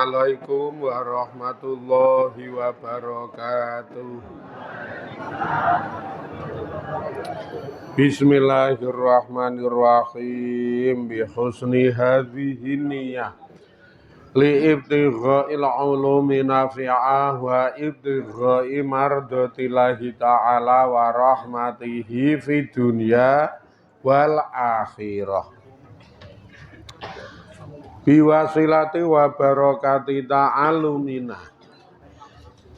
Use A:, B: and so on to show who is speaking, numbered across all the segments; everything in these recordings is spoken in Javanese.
A: Assalamualaikum warahmatullahi wabarakatuh. Bismillahirrahmanirrahim. Bi husni hadhihi niyyah li ibtigha'il ulumi nafi'ah wa ibtigha'i mardatillahi ta'ala wa rahmatihi fid dunya wal akhirah. Biwasilati wa barakati ta'alumina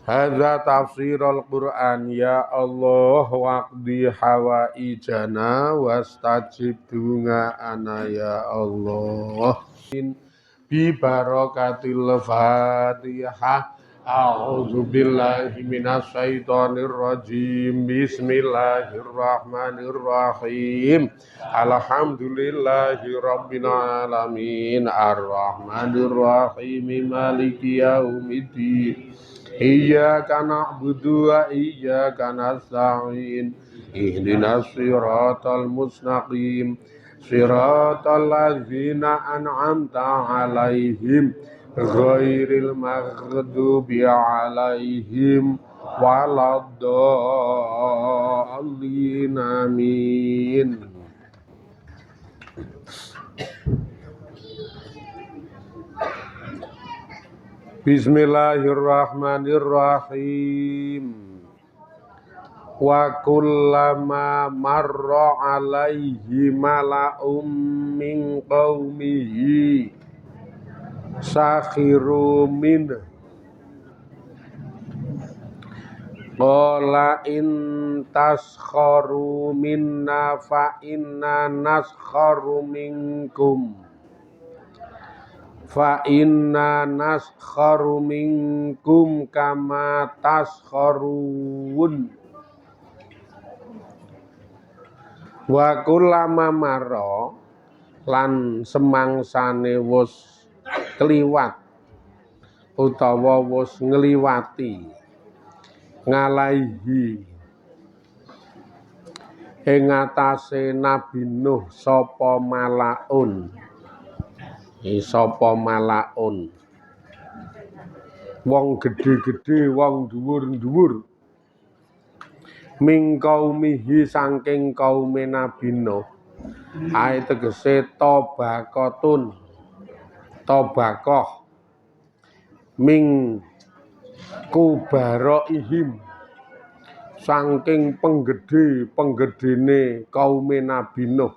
A: hadza tafsirul Qur'an ya Allah waqdi hawaijana wastajib du'ana ya Allah. Bi barakatil Fatihah. A'udzu billahi minasyaitonir rajim. Bismillahirrahmanirrahim. Alhamdulillahi rabbil alamin. Arrahmanir rahim. Maliki yaumiddin. Iyyaka na'budu wa iyyaka nasta'in. Ihdinas siratal mustaqim. Siratal ladzina an'amta 'alaihim ghairil maghdubi 'alaihim waladdallin. Amin. Bismillahirrahmanirrahim. Wa kullama marra alaihi mala'um min qaumihi sakhiru min qala in taskharu minna fa inna naskharu minkum fa inna naskharu minkum kama taskharun. Wa kullama marra lan semangsane wus kliwat utawa wus ngliwati ngalaihi ing atase Nabi Nuh sapa malaun wong gedhe-gedhe wong dhuwur-dhuwur ming kaumihi saking kaume Nabi Nuh ae tegese tobakoh ming kubaraihim saking penggedene kaume Nabi Nuh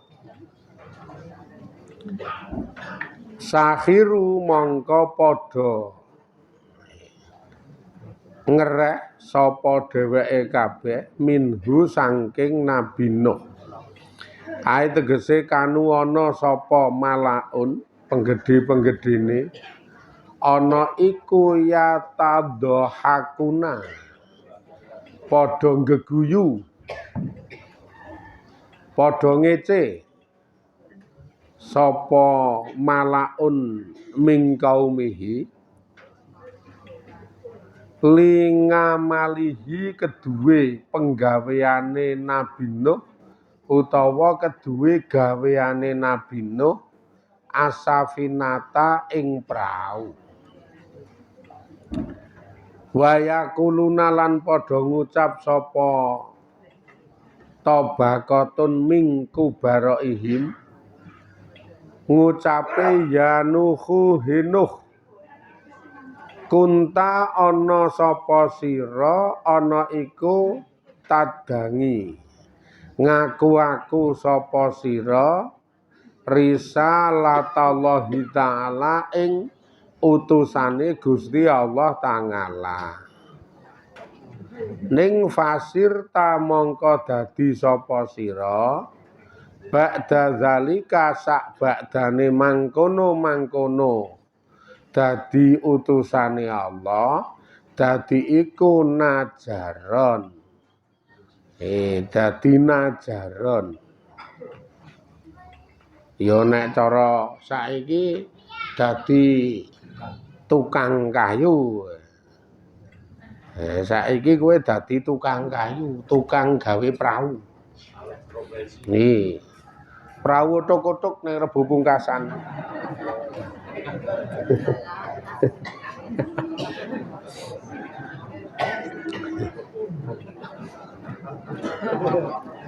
A: sakhiru mongko padha ngerek sapa dheweke kabeh minhu saking Nabi Nuh ae tegese kanu ana sapa malaun penggede-penggedene ana iku ya tadhakuna padha geguyu padha ngece sapa malaun ming kaumihi lingamalihi keduwe penggaweane Nabi Nuh utawa keduwe gaweane Nabi Nuh asafinata ing prau wayakuluna lan padha ngucap sapa tabaqatun ming kubaraihim ngucape ya Nuhu hinuh kunta ana sapa sira ana iku tadangi ngaku-aku sapa sira risalatallahi ta'ala ing utusane Gusti Allah Ta'ala ning fasir ta mongko dadi sapa sira ba'da zalika sak ba'dane mangkono dadi utusane Allah dadi iku najaron dadi najaron ya nek cara saiki dadi tukang kayu saiki kowe dadi tukang kayu tukang gawe prau nih prau otok-otok ning Rebo Pungkasan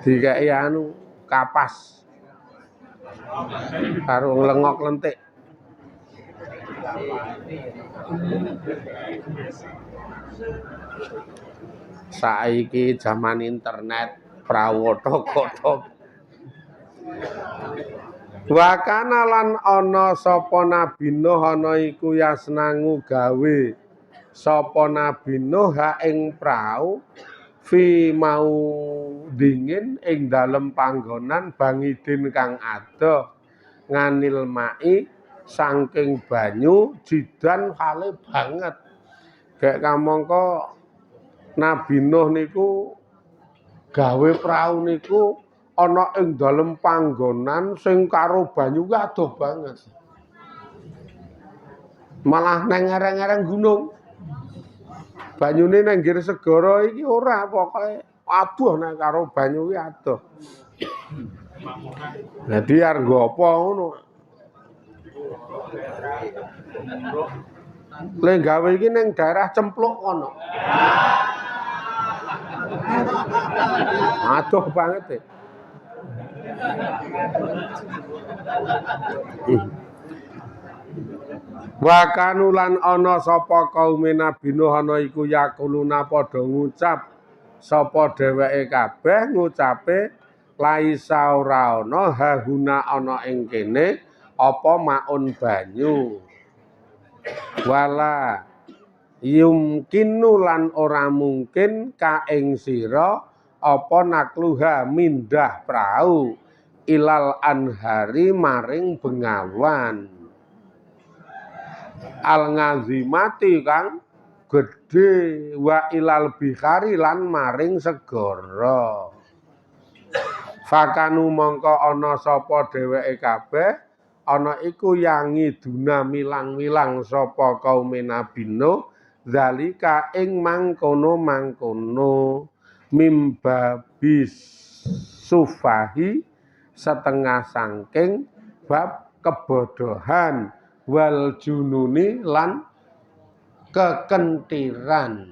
A: Dikai anu kapas karo nglengok lentik. Saiki jaman internet prawata kothok. Wa kana lan ana sapa Nabi Nuh ana iku yasnangu gawe sapa Nabi Nuh ha ing prau fi mau dingin ing dalem panggonan bangidin kang adoh nganil mai saking banyu jidan hale banget. Gek kamangka Nabi Nuh niku gawe prau niku ana ing dalem panggonan sing karo banyu ku adoh banget. Malah nang ngareng-ngareng gunung. Banyune nang nggir segara iki ora pokoke adoh nek karo banyu ki adoh. Dadi arep apa ngono. Le gawe iki ning daerah Cempluk kono. Adoh banget e. Wa kanulan ana sapa kaum Nabi Nuh ana iku yakuluna padha ngucap sapa dheweke kabeh ngucape laisa ora ana hahuna ana ing kene apa maun banyu wala yumkinu lan ora mungkin ka ing sira apa nakluha mindah prau ilal anhari maring bengawan al ngazimati kang gedhe wa ilal bihari lan maring segara. Fakanu mongko ana sapa dheweke kabeh ana iku yangi duna milang-milang sapa kaum Nabi Nuh zalika ing mangkono-mangkono mimbabis sufahi setengah sangking bab kebodohan wal jununi lan kekentiran.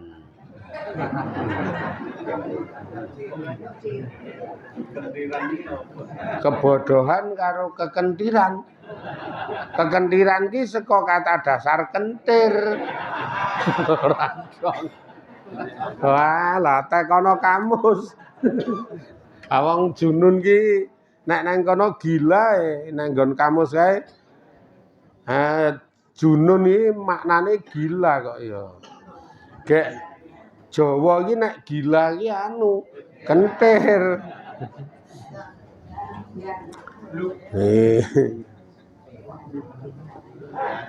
A: Kebodohan karo kekentiran. Kekentiran ki saka kata dasar kentir. Wah, lah tek ana kamus. Awang junun ki nek nang kono gila nang nggon kamus kae. Junun iki maknane gila kok ya. Gek Jawa iki nek gila iki anu kentir.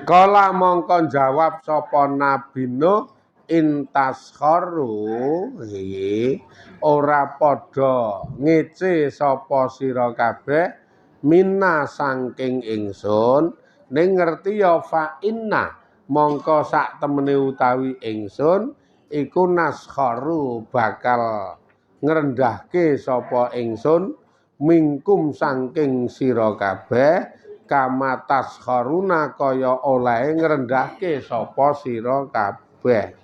A: Kala mongko jawab sapa Nabi Nuh intaskharu ora padha ngece sapa sira kabeh minna saking ingsun ning ngerti ya fa inna mongko sak temene utawi ingsun iku naskharu bakal ngrendahke sapa ingsun mingkum saking sira kabeh kama taskharuna kaya oleh ngrendahke sapa sira kabeh.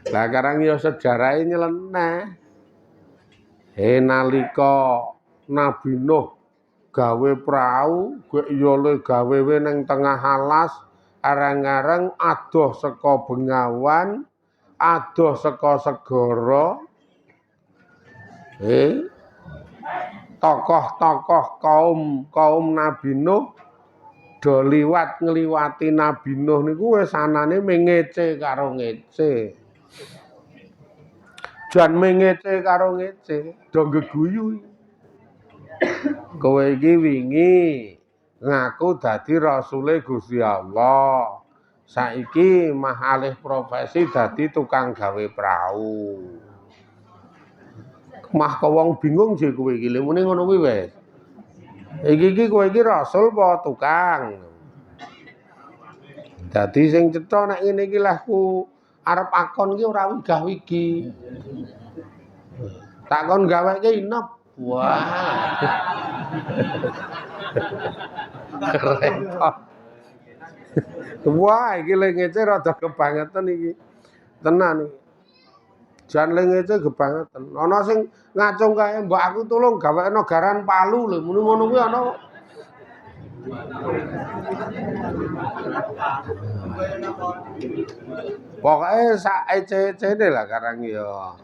A: Lah karang ya sejarahe nyeleneh. Nalika Nabi Nuh gawe prau, ya le gawe ning tengah alas, areng-areng adoh saka bengawan, adoh saka segara. Tokoh-tokoh kaum Nabi Nuh do liwat ngliwati Nabi Nuh niku wis anane mengece karo ngece. Jan mengece karo ngece, do geguyu. Kowe iki wingi ngaku dadi rasule Gusti Allah. Saiki mah alih profesi dadi tukang gawe prau. Mah kok wong bingung sih kowe iki, muni ngono kuwi wis. Iki kowe iki rasul apa tukang? Dadi sing cetha nek ngene iki lah ku arep akon ki ora wigah-wigi. Takon gaweke inep. Wah. Repot. Wah, iki lengece rada kebangetan iki. Tenan iki. Jan lengece kebangetan. Ana sing ngacung kae, "Mbak aku tulung gawekno garan Palu lho." Muni ngono kuwi ana. Pokoke sak ece-ecene lah karang ya.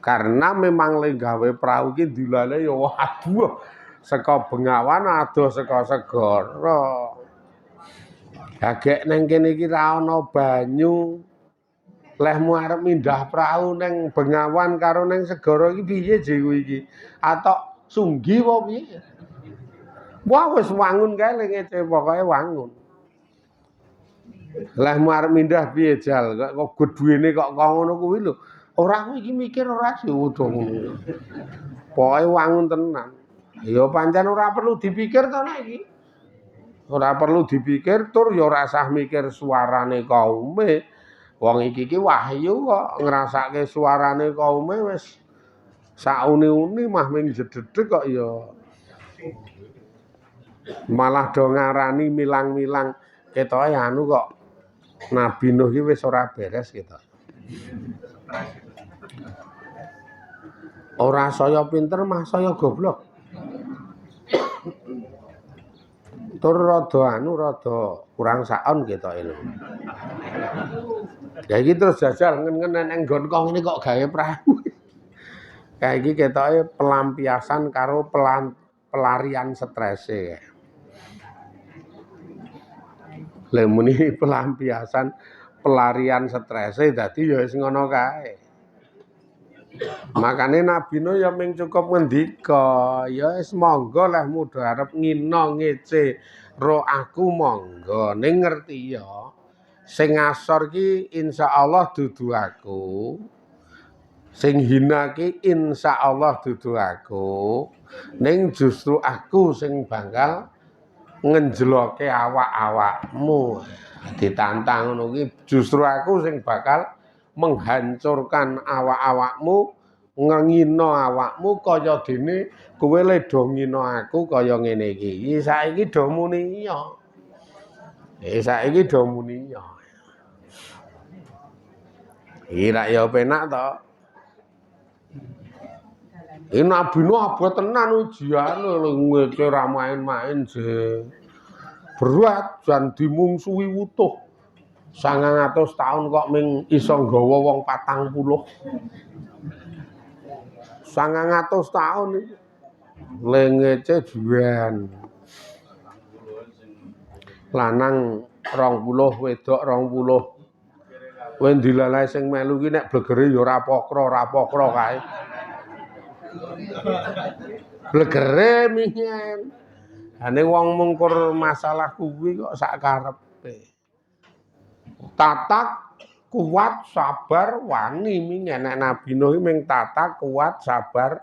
A: Karena memang le gawe prau ki dilane ya waduh. Saka Bengawan adoh saka segara. Gagek neng kene iki ra ana banyu. Lehmu arep mindah prau neng Bengawan karo neng segara iki piye jiku iki? Atok sunggi apa piye? Wah wis wangun kae le ngece pokoke wangun. Lehmu arep mindah piye jal? Kok gedhuene kok ngono kuwi lho. Ora aku iki mikir ora sih udo ngono. Pokoke wangun tenan. Ya pancen ora perlu dipikir to nek iki. Ora perlu dipikir tur ya ora usah mikir suarane kaume. Wong iki wahyu kok ngrasake suarane kaume wis sauni-uni mah ming jededeg kok ya. Malah do ngarani milang-milang ketoke anu kok Nabi Nuh iki wis ora beres ketok. Ora saya pinter mah saya goblok. Tur rada kurang saon ketoke lho. Ya iki terus jajal ngen-ngen neng nggon kok ngene kok gawe perahu. Kayak iki ketoke pelampiasan karo pelarian strese. Lha muni pelampiasan pelarian strese dadi ya wis ngono kae. Makane Nabi Nuh ya ming cukup ngendika, ya wis monggo lah mudo arep ngina ngece ro aku monggo ning ngerti ya. Sing ngasor ki insyaallah dudu aku. Sing hina ki insyaallah dudu aku. Ning justru aku sing bakal ngenjloke awak-awakmu. Ditantang ngono ki justru aku sing bakal menghancurkan awak-awakmu, ngino awakmu kaya dene kowe le do ngino aku kaya ngene iki. Saiki do muni iya. Saiki do muni iya. Ira ya penak to. Iki Nabi Nuh abot tenan ujian lho ngece ra main-main je. Berat jan dimungsuhi wutuh. 900 tahun kok ming iso nggawa wong 40. 900 tahun iki. Lengece juan. Lanang 20, wedok 20. Kowe dilalae sing melu ki nek blegere ya ora pokro kae. Blegere mingen. Ane wong mungkur masalah kuwi kok sak karepe. Tatak kuat sabar wani mingen nek Nabi Nuh ming tatak kuat sabar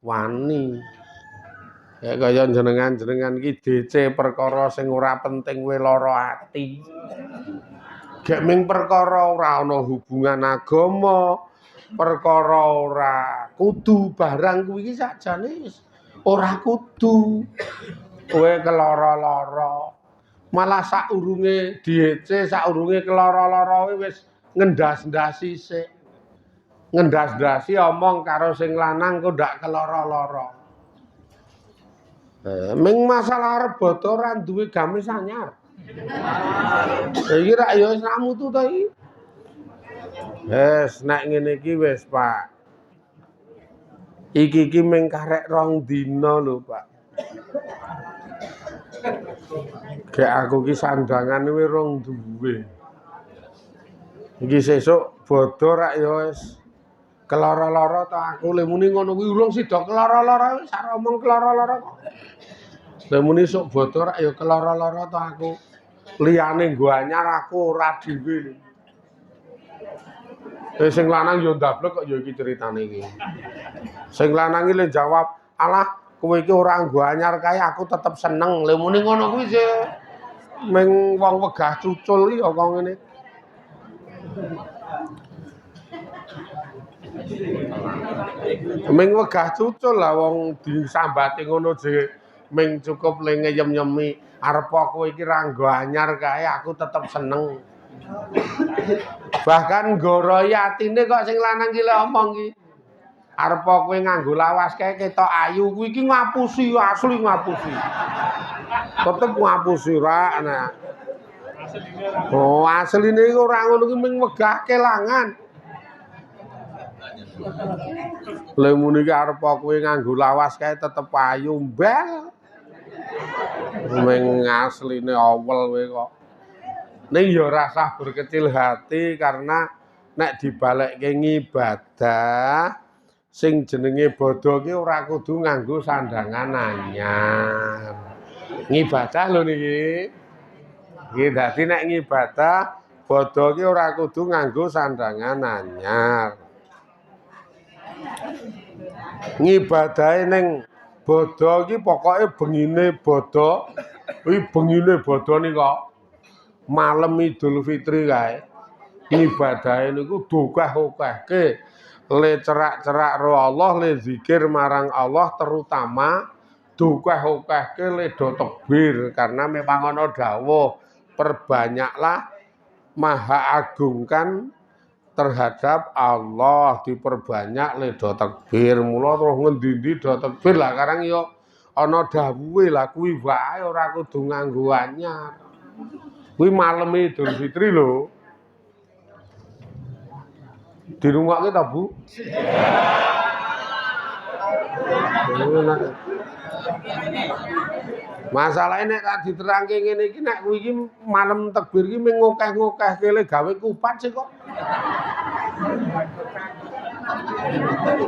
A: wani. Ya kaya jenengan-jenengan iki DC perkara sing ora penting we lara ati. Gek ming perkara ora ana hubungan agama, perkara ora kudu barang kuwi iki sakjane ora kudu. Kowe kelara-lara. Malah saurunge DC, saurunge kelara-lara wis ngendas-ndasi sik. Ngendas-ndasi omong karo sing lanang kok ndak kelara-lara. Ming masalah arep bodo ora duwe gamis anyar. Iki rak ya wis mutu to iki. Wes nek ngene iki wis, Pak. Iki ming karek 2 dina lho, Pak. Gek aku ki sandangan wis rong duwe. Iki sesuk bodo rak ya wis kelara-lara to aku le muni ngono kuwi urung sida kelara-lara wis sak omong kelara-lara kok. Le muni sok bodo rak ya kelara-lara to aku. Liyane nggo anyar aku ora dhewe. Sing lanang ya ndablek kok ya iki critane iki. Sing lanang iki le jawab, "Alah, kowe iki ora nggo anyar kae aku tetep seneng." Le muni ngono kuwi sih ming wong wegah cucul iki kok ngene. Ming wegah cucul lah wong disambati ngono je ming cukup le ngeyem-yemi arep kowe iki ra nggo anyar kae aku tetep seneng. Bahkan nggoroi atine kok sing lanang ki le omong ki. Arep kowe nganggo lawas kae ketok ayu kuwi iki ngapusi asli ngapusi. Tetep ngapusi ra nah. Oh, asline iku ora ngono ki ming wegah kelangan. Lha muni ki arep kowe nganggo lawas kae tetep ayu mbel. Ming asline awel kowe kok. Ning ya rasah berkecil hati karena nek dibalekke ngibadah sing jenenge bodho ki ora kudu nganggo sandangan anyar. Ngibadah lho niki. Nggih dadi nek ngibadah bodho ki ora kudu nganggo sandangan anyar. Ngibadahe ning bodho ki pokoke bengine bodho, kuwi bengine bodho nika malam Idul Fitri kae. Ngibadahe niku dokah-okahke le cerak-cerak ro Allah, le zikir marang Allah terutama dokah-okahke le do tekbir karena memang ana dawuh perbanyaklah maha agungkan terhadap Allah diperbanyak le do tekbir. Mula terus ngendi-endi do tekbir lah karang yo ana dawuhe lah kuwi wae ora kudu nganggo anyar. Kuwi malam Idul Fitri lho. Dirungokke ta, Bu? Masalahe nek tak diterangke ngene iki nek kuwi iki malam takbir iki mung ngokeh-ngokehke le gawe kupat sih kok.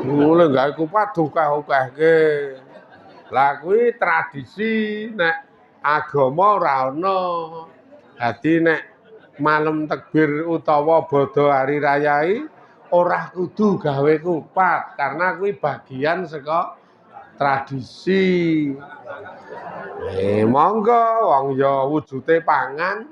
A: Mulai gawe kupat dokeh-okehke. Lah kuwi tradisi nek agama ora ana. Dadi nek malam takbir utawa bodho hari rayai ora kudu gawe kupat karena kuwi bagian saka tradisi. Monggo wong ya wujude pangan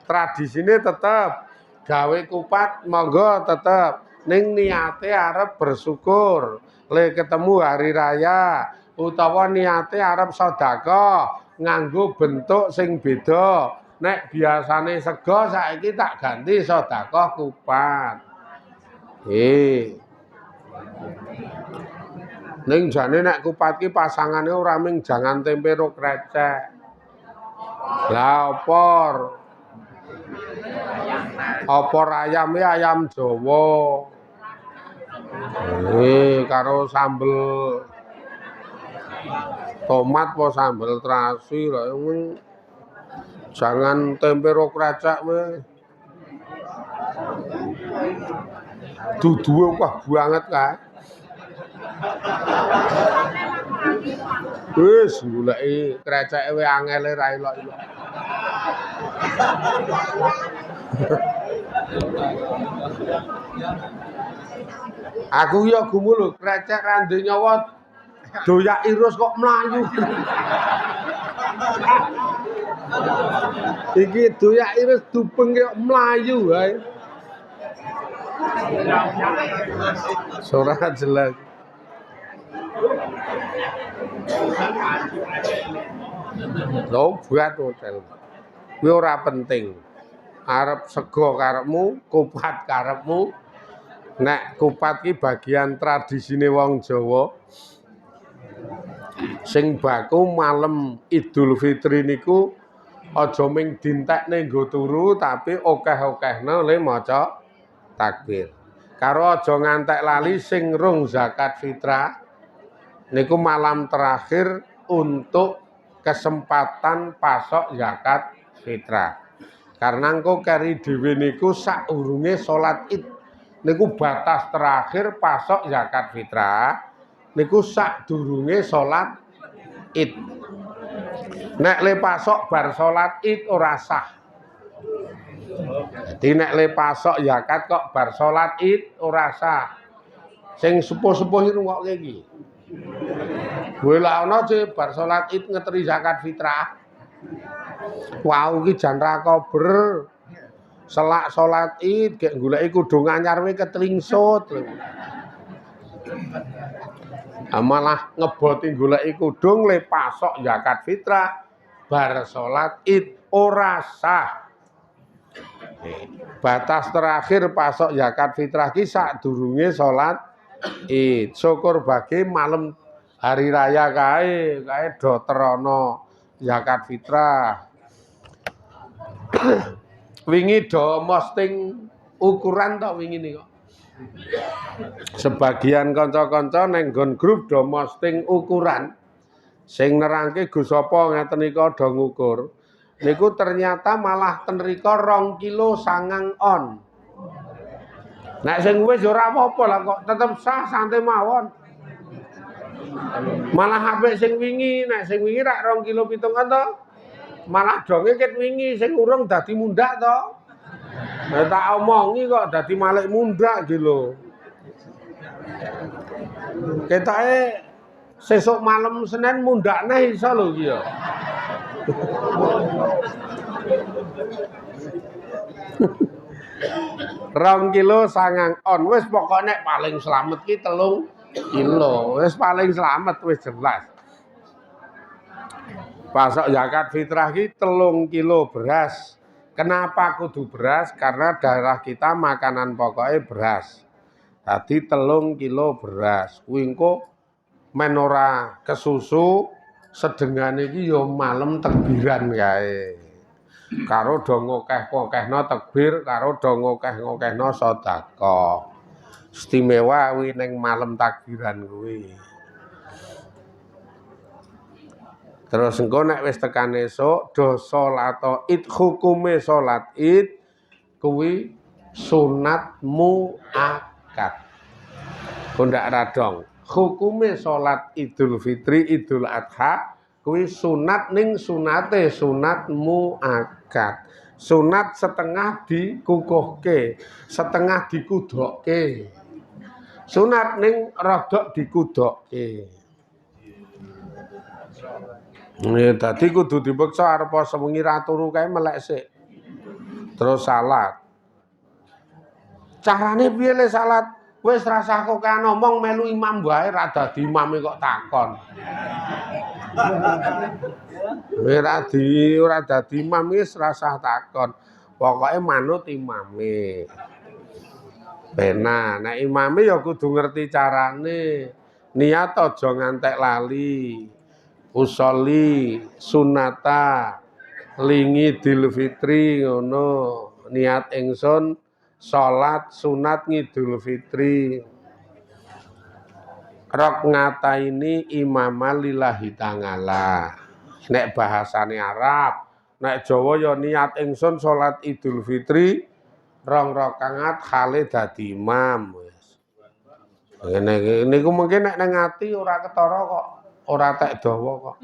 A: tradisine tetep gawe kupat monggo tetep ning niate arep bersyukur le ketemu hari raya utawa niate arep sedekah nganggo bentuk sing beda. Nek biasane sego saiki tak ganti sedekah kupat. Ning jane nek kupat ki pasangane ora ming jangan tempe ro krecek. Lah opor ayam ya ayam Jawa. Karo sambel tomat po sambel terasi lah jangan tempe ro krecek we. Duduhe wah banget kae. Wis goleki kreceke we angele ra elok-elok. Aku ya gumu lho krecek rande nyawa doyak irus kok mlayu. Iki doyak irus dupeng kok mlayu wae. Ora jelas. Lho buat hotel. Kuwi ora penting. Arep sego karepmu, kupat karepmu. Nek kupat ki bagian tradisine wong Jawa. Sing baku malam Idul Fitri niku aja ming dintekne nggo turu tapi okeh-okehna le maca takbir. Karo aja ngantek lali sing rung zakat fitrah niku malam terakhir untuk kesempatan pasok zakat fitrah. Karena engko keri dhewe niku saurunge salat Id niku batas terakhir pasok zakat fitrah niku sadurunge salat Id. Nek le pasok bar salat Id ora sah. Jadi nek le pasok zakat kok bar salat Id ora sah. Sing sepuh-sepuh iki rungokke iki. Kowe lak ana ce bar salat Id ngeteri zakat fitrah. Wow iki jan ra kober. Selak salat Id gek goleki kudung anyar we ketringsut. Malah ngeboti goleki kudung le pasok zakat fitrah bar salat Id ora sah. Batas terakhir pasok zakat fitrah ki sadurunge salat Id. Syukur bagi malam hari raya kae do terono zakat fitrah. Wingi do posting ukuran tok wingi niku. Sebagian kanca-kanca neng nggon grup do posting ukuran sing nerangke Gus apa ngeten nika do ngukur. Niku ternyata malah ten rika 2 kilo 9 on. Nek sing wis ora apa-apa lah kok tetep sah santai mawon. Malah apik sing wingi, nek sing wingi rak 2 kilo 7 on to. Malah donge ket wingi sing urung dadi mundak to. Nah, tak omongi kok dadi malik mundak iki lho. Ketoke sesuk malam Senin mundakne iso lho iki ya. Rong kilo 9 on wis pokok nek paling slamet ki 3 kilo wis paling slamet wis jelas. Pasok zakat fitrah ki 3 kilo beras. Kenapa kudu beras? Karena daerah kita makanan pokoknya beras. Tadi 3 kilo beras. Kuwi engko men ora kesusu sedengane iki ya malem tekbiran kae. Karo do ngokeh-ngokehno tekbir, karo do ngokeh-ngokehno sedekah. Istimewa kuwi ning malem takbiran kuwi. Terus engko nek wis tekan esuk do salat Id, hukume salat Id kuwi sunat muakkad. Kondak radong. Hukume salat Idul Fitri, Idul Adha kuwi sunat ning sunate sunat muakkad. Sunat setengah dikukuhke, setengah dikudokke. Sunat ning rodok dikudokke. Ya dadi kudu dipeksa arep sewengi ra turu kae melek sik. Terus salat. Carane piye le salat? Wis rasah kok kan ngomong melu imam wae ra dadi imame kok takon. Ora dadi imam wis rasah takon. Pokoke manut imame. Benar, nek imame ya kudu ngerti carane. Niat aja ngantek lali. Usolli sunata lingi Idul Fitri ngono. Niat ingsun salat sunat ngidul fitri. Rok ngata ini imama lillahi ta'ala. Nek bahasane Arab, nek Jawa ya niat ingsun salat Idul Fitri 2 rakaat khale dadi imam wis. Ngene niku mungkin nek nang ati ora ketara kok, ora tek dawa kok.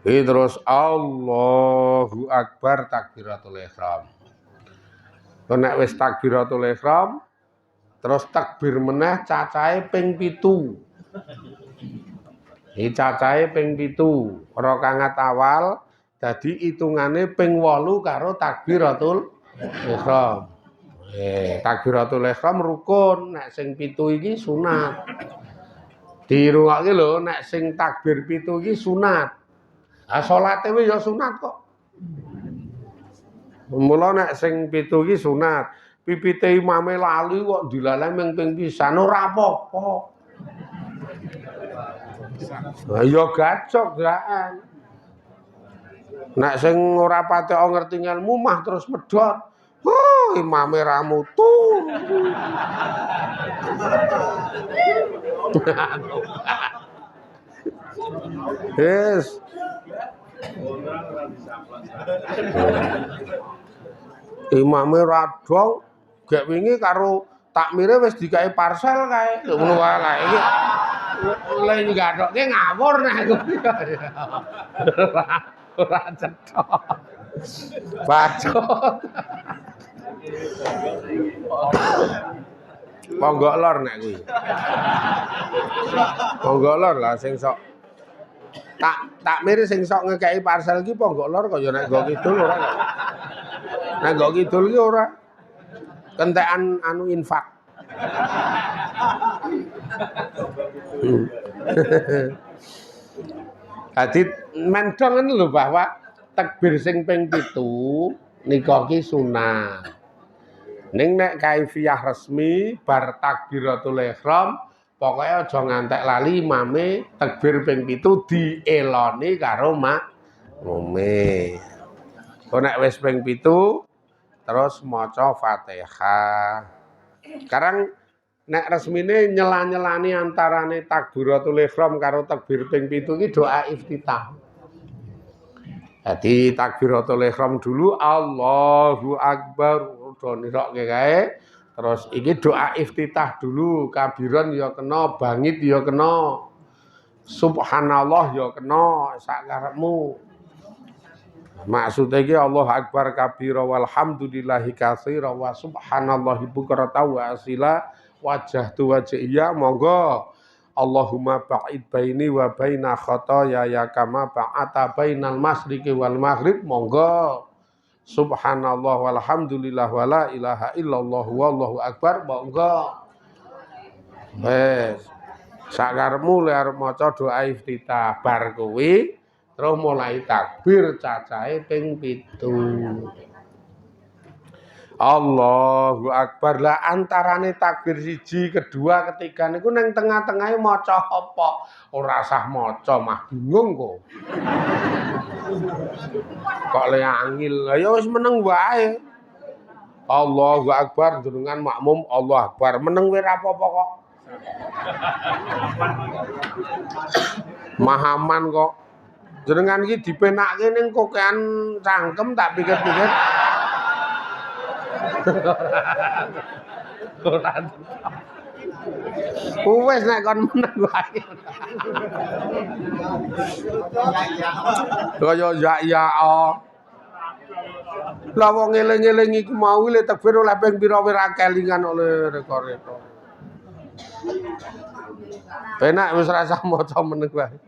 A: Terus Allahu Akbar takbiratul ihram. Nek wis takbiratul ihram terus takbir meneh cacahe ping 7. Iki cacahe ping 7. Rakaat awal dadi hitungane ping 8 karo takbiratul ihram. Takbiratul ihram rukun, nek sing 7 iki sunat. Dirungokke lho, nek sing takbir 7 iki sunat. Ah salate wis ya sunat kok. Mula nek sing 7 iki sunat, pipite imame lali kok dilaleh ming ping pisan ora apa-apa. Lah ya gacok gaan. Nek sing ora patek ngerti ilmu mah terus medhot. Oh, imame ra mutu. Yes. Imame radong gek wingi karo takmire wis dikai parcel kae. Ngono wae lah iki. Le nggathokke ngawur nek ora cethok. Bacot. Ponggok lor nek kuwi. Ponggok lor lah sing sok takmir sing sok ngekeki parcel iki ponggok lor kaya nek nggo kidul ora. Nek nggo kidul ki ora. Kentekan anu infak. Dadi mendhong lho bahwa takbir sing ping 7 nika ki sunah. Ning nek kaifiyah resmi bar takbiratul ihram pokoke aja ngantek lali imame takbir ping 7 dieloni karo makmume. Kok nek wis ping 7 terus maca Fatihah. Sekarang nek resmine nyela-nyelani antarane takbiratul ihram karo takbir ping 7 iki doa iftitah. Jadi takbiratul ihram dulu Allahu Akbar udah nirokke kae. Terus iki doa iftitah dulu, kabiran ya kena, bangit ya kena. Subhanallah ya kena sak karepmu. Maksudnya iki Allahu Akbar kabira walhamdulillahi katsira wa subhanallahi bukrata wa asila wajhtu wajhiya monggo Allahumma ba'id baini wa baina khotoya ya kama ba'ata bainal masyriqi wal maghrib monggo subhanallah walhamdulillah wala ilaha illallah wallahu akbar monggo wes sakarepmu le arep maca doa iftitah bar kuwi terus mulai takbir cacahe ping 7 Allahu Akbar lah antarane takbir siji kedua ketiga niku nang tengah-tengahe maca apa ora usah maca mah bingung kok le angil ya wis meneng wae Allahu Akbar jenengan makmum Allahu Akbar meneng wae ra apa-apa kok mahaman kok jenengan iki dipenakke ning kokean cangkem tak pikir-pikir wes nek kon meneng wae. Kaya ya. Lah wong eling-eling iki mau le takbir oleh ping pira ora kelingan oleh rekor-rekor. Penak wis rasa maca meneng wae.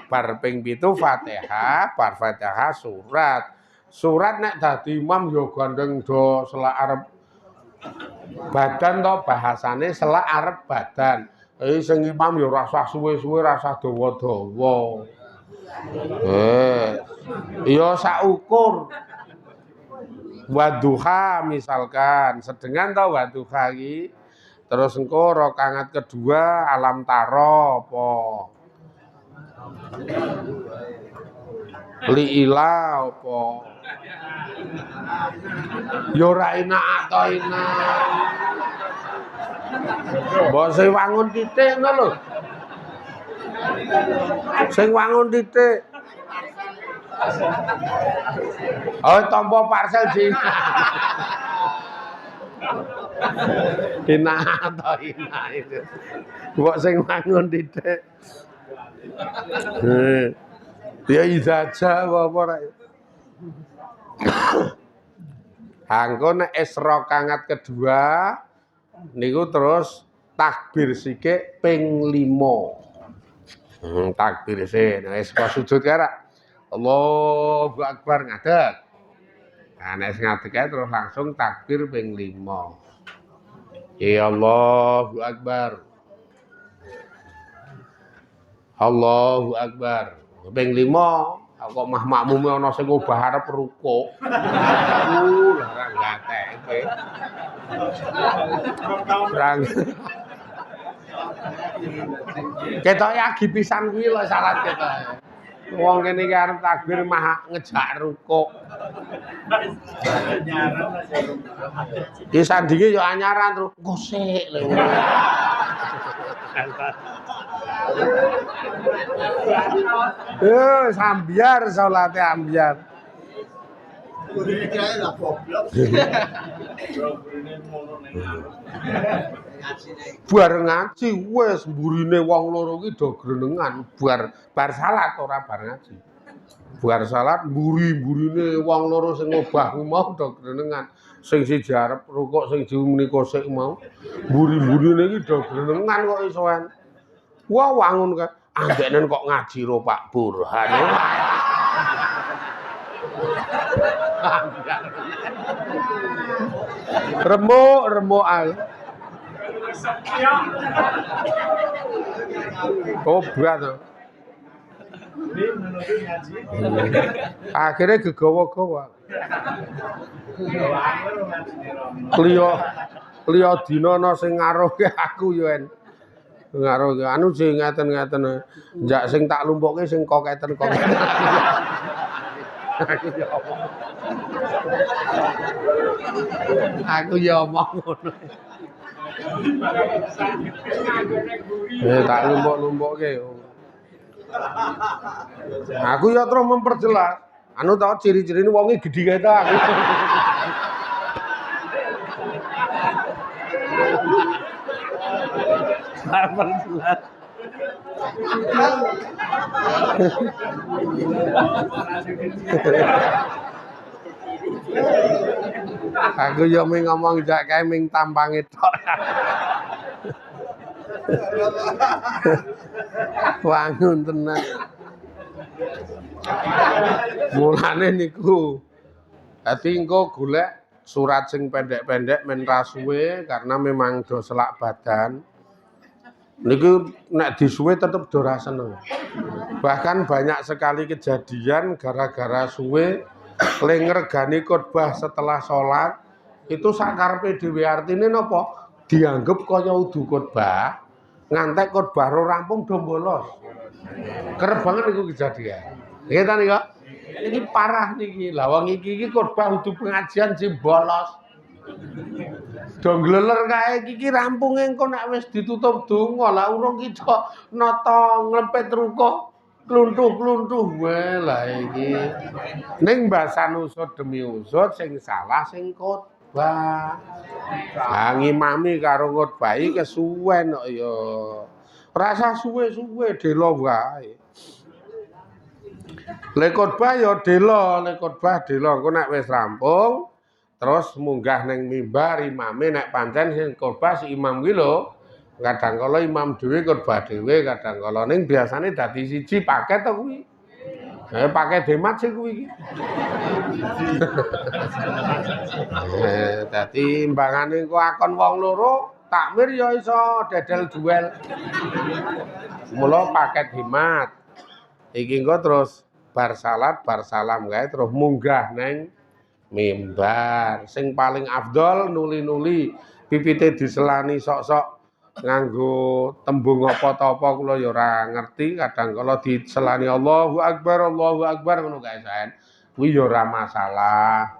A: Bar ping 7 Fatihah, bar Fatihah surat. Surat nek dadi imam ya gandeng do selak arep badan to bahasane selak arep badan. Sing imam ya ora usah suwe-suwe, ora usah dawa-dawa. Ya sak ukur. Wadduha misalkan, sedengan to wadduha iki. Terus engko rakaat kedua alam taro apa? Liila apa? Ya ora enak to enak. Mbok sing wangun titik ngono lho. Sing wangun titik. Oh, tampa parcel sih. Enak to enak itu. Mbok sing wangun titik. Ya ijaza apa ora. Angko nek Isra kangat kedua niku terus takbir sithik ping 5. Takbir sih nek wis sujud kae Allahu Akbar ngadeg. Nah nek ngadeg kae terus langsung takbir ping 5. Ya Allahu Akbar. Allahu Akbar. Ping 5 kok mah makmume ana sing obah arep rukuk. Lah ra gatekke. Rang. Ketoke agi pisan kuwi lho salat ketoke. Wong kene iki arep takbir mah ngejak rukuk. Ki sandinge yo anyaran terus gosek lho. Sambiar salate ambiar. Bar ngaji wis mburine wong loro iki do grenengan bar salat ora bar ngaji. Bar salat mburi-mburine wong loro sing ngobah mau do grenengan. Sing siji arep rukuk sing siji menika sik mau. Mburi-mburine iki do grenengan kok isoan. Wah wangun kan andenen kok ngaji ro Pak Burhan. Remuk ae. Tobat. Akhirnya gegawa-gawa. Liya dina sing ngaruhke aku yo en. Ngaruh anu sing ngaten-ngaten. Njak sing tak lumpukke sing koketen-koketen. Aku ya omong ngono. Tak lumpuk-lumpukke. Aku ya terus memperjelas. Anu tau ciri-cirine wonge gedhi kae ta aku. Memperjelas. Aku ya ming ngomong jak kae ming tampange tok. Wangun tenan. Mulane niku. Dadi engko golek surat sing pendek-pendek men ra suwe karena memang do selak badan. Niku nek disuwe tetep do ra seneng. Bahkan banyak sekali kejadian gara-gara suwe le ngregani khotbah setelah sholat itu sakarepe dhewe artine napa? Dianggep kaya udu khotbah, ngantek khotbah ro rampung do bolos. Kerep banget niku kejadian. Nggih ta nika? Iki parah niki. Lah wong iki khotbah udu pengajian sing bolos. Do ngleler kae iki rampunge engko nek wis ditutup donga lah urung kita nata nglepet ruko kluntuh-kluntuh wae lah iki. Ning mbasan usut demi usut sing salah sing khotbah. Ah ngimami karo khotbahi kesuwen kok ya. Rasa suwe-suwe delo wae. Le khotbah ya delo, le khotbah delo engko nek wis rampung terus munggah ning mimbar imame nek pancen sing khotbah si imam kuwi lho. Kadang kala imam dhewe khotbah dhewe, kadang kala ning biasane dadi siji paket to kuwi. Paket hemat sih kuwi iki. Dadi imbangane engko akon wong loro, takmir ya iso dedel duel. Mula paket hemat. Iki engko terus bar salat, bar salam kae terus munggah neng mimbar. Sing paling afdol nuli-nuli pipite diselani sok-sok nganggo tembung apa ta apa kula ya ora ngerti, kadang kala diselani Allahu Akbar ngono kae saen. Kuwi ya ora masalah.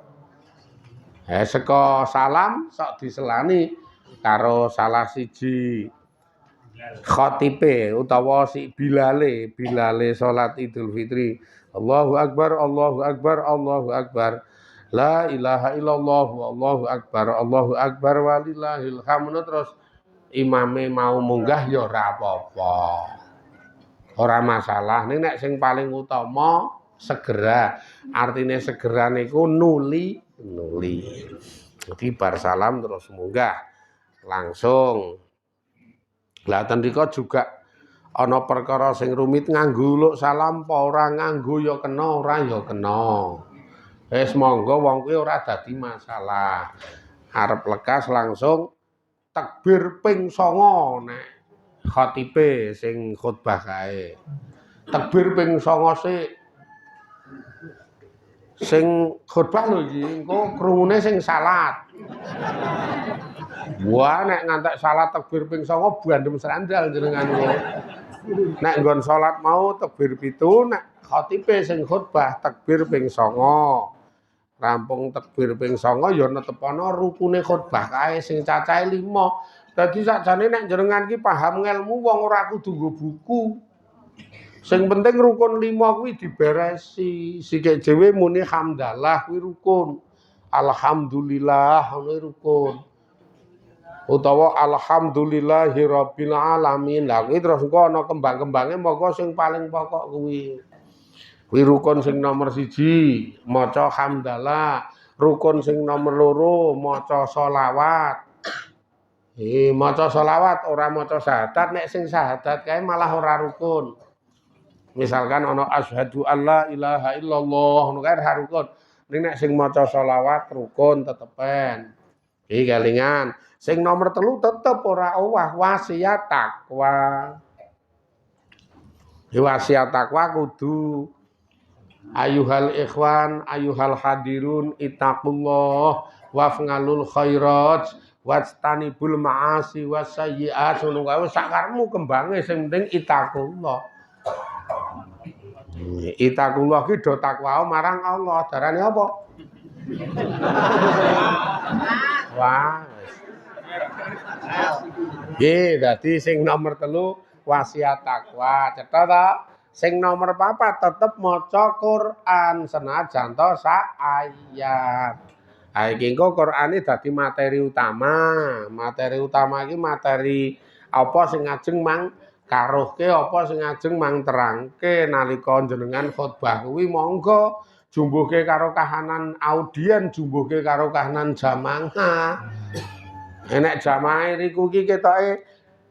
A: Saka salam sok diselani karo salah siji khotibe utawa si bilale salat Idul Fitri. Allahu Akbar, Allahu Akbar, Allahu Akbar. La ilaha illallah, Allahu Akbar walillahil hamd. Terus imame mau munggah ya ora apa-apa. Ora masalah. Nek sing paling utama segera. Artine segera niku nuli. Jadi bar salam terus munggah langsung. Lah tendika juga ana perkara sing rumit nganggo uluk salam apa ora nganggo ya kena, ora ya kena. Wis monggo wong kuwi ora dadi masalah. Arep lekas langsung takbir ping 9 nek khatibe sing khotbah kae. Takbir ping 9 sing khotbah lho iki engko krungune sing salat. Wah nek ngantek salat takbir ping 9 bandem srandal jenengan kok. Nek nggon salat mau takbir 7, nek khatibe sing khotbah takbir ping 9. Rampung takbir ping 9 ya netepana rukune khotbah kae sing cacahe 5. Dadi sakjane nek jenengan ki paham ngelmu wong ora kudu nggo buku. Sing penting rukun 5 kuwi diberesi. Sithik dhewe muni hamdalah kuwi rukun. Alhamdulillah kuwi rukun. Utawa alhamdulillahirabbil alamin. Lah kuwi terus engko ana kembang-kembange moko sing paling pokok kuwi. Kuwi rukun sing nomor 1 maca hamdalah, rukun sing nomor 2 maca sholawat. Maca sholawat ora maca syahadat, nek sing syahadat kae malah ora rukun. Misalkan ana asyhadu alla ilaha illallah ngono kae ora rukun. Ning nek sing maca sholawat rukun tetepen. Iki kelingan. Sing nomor 3 tetep ora owah wasiat takwa. Wasiat takwa kudu ayuhal ikhwan, ayuhal hadirun, ittaqullah wafngalul khairat wastanibul ma'asi wasayyi'at. Ngono kae sakarmu kembange sing penting ittaqullah. Ittaqullah ki do takwa marang Allah. Darane apa? Wah. Nggih, dadi sing nomor 3 wasiat takwa. Cetha ta? Sing nomor 4 tetep maca Quran senajan to sak ayat. Ha iki engko Qur'ane dadi materi utama. Materi utama iki materi apa sing ngajeng mang karuhke apa sing ngajeng mang terangke nalika jenengan khotbah kuwi monggo jumbuhke karo kahanan audien, jumbuhke karo kahanan jamaah. Enek jamaah riku iki ketoke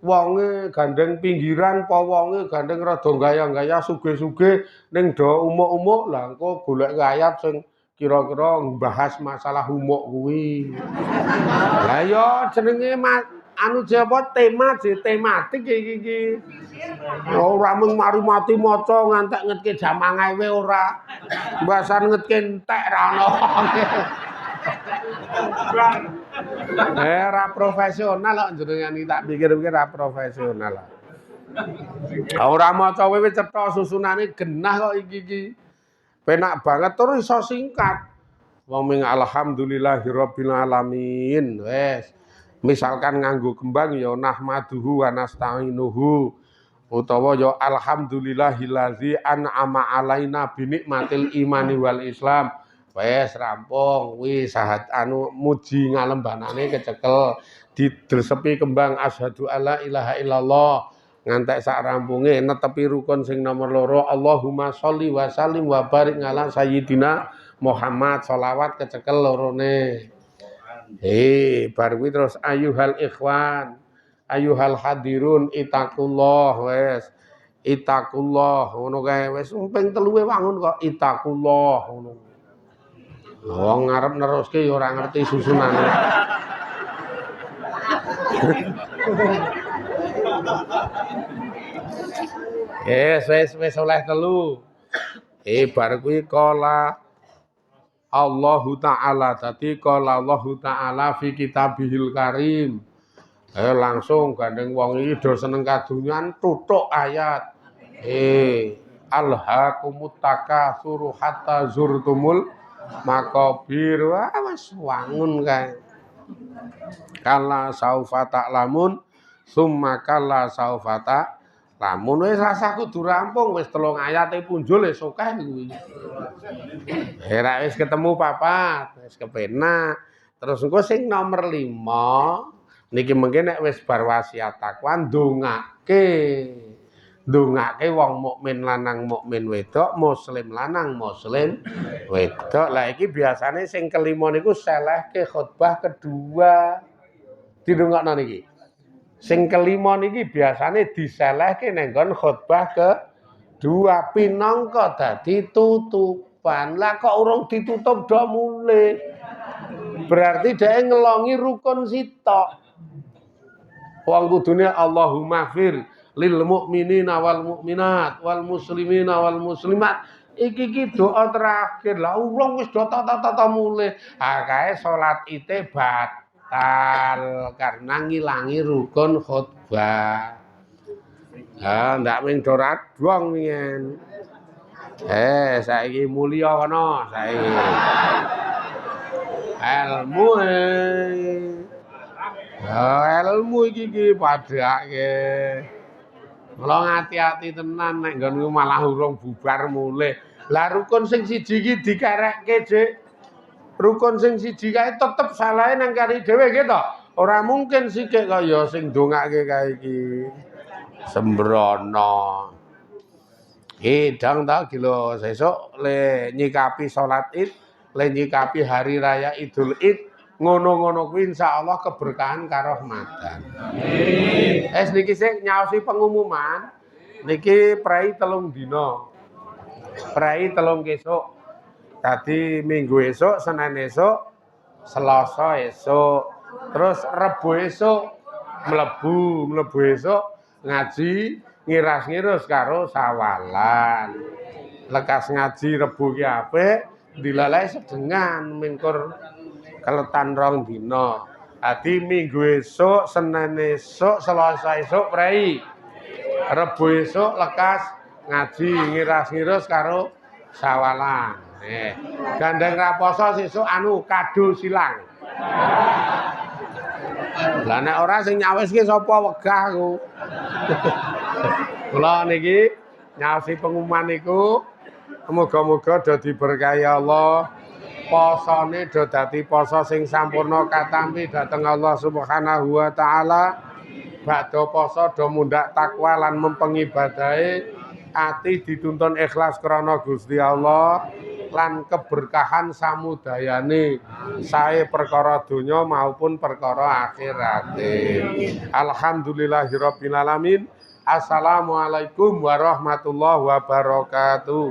A: wonge gandeng pinggiran apa wonge gandeng rada gaya-gaya sugih-sugih ning do umuk-umuk lah engko golek ayat sing kira-kira mbahas masalah umuk kuwi. Lah ya jenenge anu apa tema tematik iki. Ora mung mari-mati maca ngantek ngetke jamaah wae ora. Mbasan ngetke entek ra ono. Ra profesional kok jenengan iki tak pikir-pikir ra profesional. Ora maca wewe cetha susunane genah kok iki. Penak banget terus iso singkat. Wong ming alhamdulillahirabbil alamin. Wes. Misalkan nganggo kembang ya nahmaduhu wa nasta'inuhu utawa ya alhamdulillahillazi an'ama alaina binikmatil imani wal islam. Wes rampung wis sahat anu muji ngalembanane kecekel didresepi kembang asyhadu alla ilaha illallah ngantek sak rampunge netepi rukun sing nomor 2 Allahumma sholli wa sallim wa barik ala sayyidina Muhammad sholawat kecekel lorone. Bar kuwi terus ayuhal ikhwan, ayuhal hadirun ittaqullah wes. Ittaqullah ngono kae wis ping 3 wangun kok ittaqullah ngono. Wong ngarep neruske ya ora ngerti susunane. Wis oleh 3. Bar kuwi kala Allahu Ta'ala. Dadi kala Allahu Ta'ala fi kitabihil karim. Langsung gandeng wong iki do seneng kadunyan tutuk ayat. Alhaakumut takatsur hatta zurtumul maqabir. Wah wis wangun kae. Kala saufa ta'lamun summa kala saufa lamun wis rasa kudu rampung wis 3 ayate punjul wis akeh kuwi. Ra wis ketemu papat, wis kepenak. Terus engko sing nomor 5 niki mengke nek wis bar wasiat takwa ndongake. Ndongake wong mukmin lanang mukmin wedok, muslim lanang muslim wedok. Lah iki biasane sing kelima niku selehke khotbah kedua. Didongakno niki. Sing kelima niki biasane diselehke ning nggon khotbah kedua pinangka dadi tutupan. Lah kok urung ditutup do mulih. Berarti dhek ngelongi rukun sitok. Wong kudune Allahumma fir lil mukminina wal mukminat wal muslimina wal muslimat. Iki doa terakhir. Lah urung wis do tata mulih. Ha kae salat ite karena ngilangi rukun khutbah. Ndak ming dorat wong yen. Saiki mulya kono saiki. Ilmu ilmu iki padhake. Mula ngati-ati tenan nek nggonku malah urung bubar mulih. Lah rukun sing siji iki dikerekke, Dik. Rukun sing siji kae tetep salahe nang kari dhewe nggih to. Ora mungkin sikik kaya sing ndongake kae iki. Sembrono. Dang ta gila sesuk le nyikapi salat Id, le nyikapi hari raya Idul Id, ngono-ngono kuwi insyaallah keberkahan karahmatan. Amin. Niki sik nyaosi pengumuman. Niki prei 3 dina. Prei 3 esuk. Tadi Minggu esuk, Senin esuk, Selasa esuk. Terus Rebo esuk mlebu esuk ngaji ngiras-ngirus karo sawalan. Lekas ngaji Rebo ki apik, dilalae sedengan mingkur keletan 2 dina. Dadi Minggu esuk, Senin esuk, Selasa esuk prei. Rebo esuk lekas ngaji ngiras-ngirus karo sawalan. Gandeng raposo sesuk kado silang. Lah nek ora sing nyawiske sapa wegah ku. Kula niki nyaosi pengumuman niku muga-muga do diberkahi Allah. Posone do dadi poso sing sampurna katampi dhateng Allah Subhanahu wa taala. Badha poso do mundhak takwa lan mempengi ibadahe, ati dituntun ikhlas krana Gusti Allah lan keberkahan samudayane sae perkara donya maupun perkara akhirate. Alhamdulillahirabbil alamin. Assalamualaikum warahmatullahi wabarakatuh.